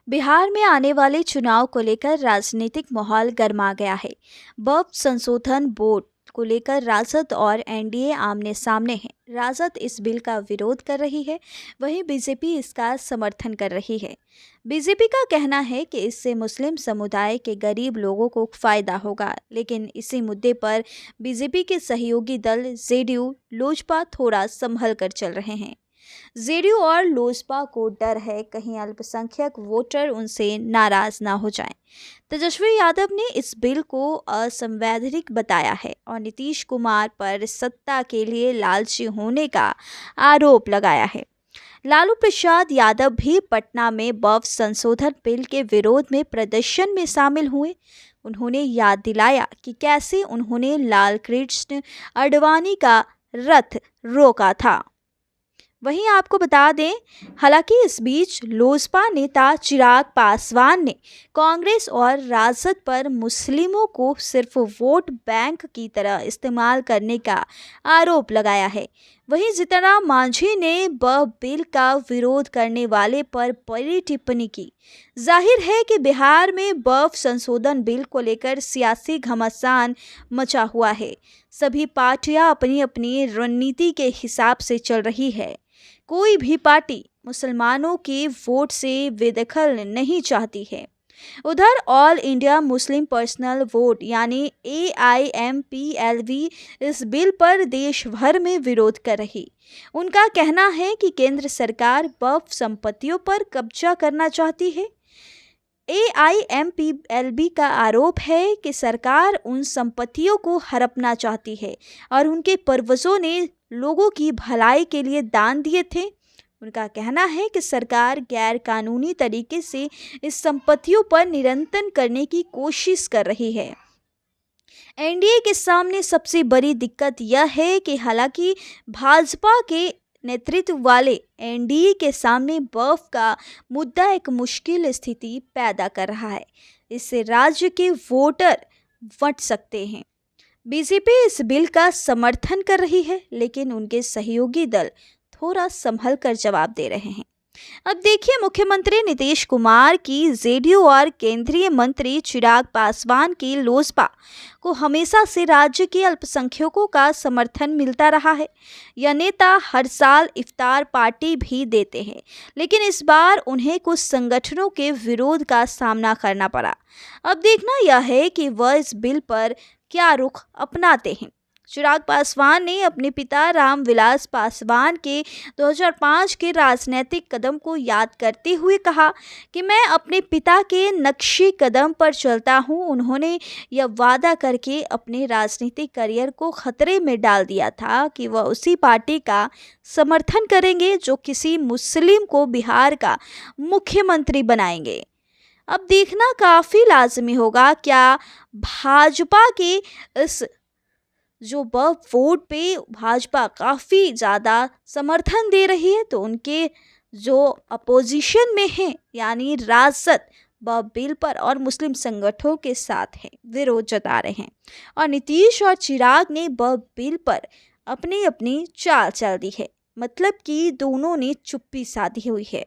बिहार में आने वाले चुनाव को लेकर राजनीतिक माहौल गर्मा गया है। वक्फ संशोधन बोर्ड को लेकर राजद और एनडीए आमने सामने हैं। राजद इस बिल का विरोध कर रही है, वहीं बीजेपी इसका समर्थन कर रही है। बीजेपी का कहना है कि इससे मुस्लिम समुदाय के गरीब लोगों को फायदा होगा, लेकिन इसी मुद्दे पर बीजेपी के सहयोगी दल जेडीयू लोजपा थोड़ा संभल कर चल रहे हैं। जेडीयू और लोजपा को डर है कहीं अल्पसंख्यक वोटर उनसे नाराज ना हो जाएं। तेजस्वी यादव ने इस बिल को असंवैधानिक बताया है और नीतीश कुमार पर सत्ता के लिए लालची होने का आरोप लगाया है। लालू प्रसाद यादव भी पटना में वक्फ संशोधन बिल के विरोध में प्रदर्शन में शामिल हुए। उन्होंने याद दिलाया कि कैसे उन्होंने लाल कृष्ण आडवाणी का रथ रोका था। वहीं आपको बता दें, हालांकि इस बीच लोजपा नेता चिराग पासवान ने कांग्रेस और राजद पर मुस्लिमों को सिर्फ वोट बैंक की तरह इस्तेमाल करने का आरोप लगाया है। वहीं जीतनराम मांझी ने वक्फ बिल का विरोध करने वाले पर बड़ी टिप्पणी की। जाहिर है कि बिहार में वक्फ संशोधन बिल को लेकर सियासी घमासान मचा हुआ है। सभी पार्टियां अपनी अपनी रणनीति के हिसाब से चल रही है। कोई भी पार्टी मुसलमानों के वोट से बेदखल नहीं चाहती है। उधर all India Muslim personal vote यानी AIMPLV इस बिल पर देश भर में विरोध कर रही। उनका कहना है कि केंद्र सरकार वक्फ संपत्तियों पर कब्जा करना चाहती है। AIMPLB का आरोप है कि सरकार उन संपत्तियों को हड़पना चाहती है और उनके पूर्वजों ने लोगों की भलाई के लिए दान दिए थे। उनका कहना है कि सरकार गैर कानूनी तरीके से इस संपत्तियों पर नियंत्रण करने की कोशिश कर रही है। एनडीए के सामने सबसे बड़ी दिक्कत यह है कि हालांकि भाजपा के नेतृत्व वाले एनडीए के सामने वक्फ का मुद्दा एक मुश्किल स्थिति पैदा कर रहा है। इससे राज्य के वोटर बट सकते हैं। बीजेपी इस बिल का समर्थन कर रही है, लेकिन उनके सहयोगी दल थोड़ा संभल कर जवाब दे रहे हैं। अब देखिए, मुख्यमंत्री नीतीश कुमार की जेडीयू और केंद्रीय मंत्री चिराग पासवान की लोजपा को हमेशा से राज्य के अल्पसंख्यकों का समर्थन मिलता रहा है। यह नेता हर साल इफ्तार पार्टी भी देते हैं, लेकिन इस बार उन्हें कुछ संगठनों के विरोध का सामना करना पड़ा। अब देखना यह है कि वह इस बिल पर क्या रुख अपनाते हैं। चिराग पासवान ने अपने पिता रामविलास पासवान के 2005 के राजनीतिक कदम को याद करते हुए कहा कि मैं अपने पिता के नक्शे कदम पर चलता हूं। उन्होंने यह वादा करके अपने राजनीतिक करियर को खतरे में डाल दिया था कि वह उसी पार्टी का समर्थन करेंगे जो किसी मुस्लिम को बिहार का मुख्यमंत्री बनाएंगे। अब देखना काफ़ी लाजमी होगा, क्या भाजपा के इस जो वक्फ वोट पे भाजपा काफ़ी ज़्यादा समर्थन दे रही है, तो उनके जो अपोजिशन में हैं यानी राजद वह बिल पर और मुस्लिम संगठनों के साथ है, विरोध जता रहे हैं। और नीतीश और चिराग ने वह बिल पर अपनी अपनी चाल चल दी है, मतलब कि दोनों ने चुप्पी साधी हुई है।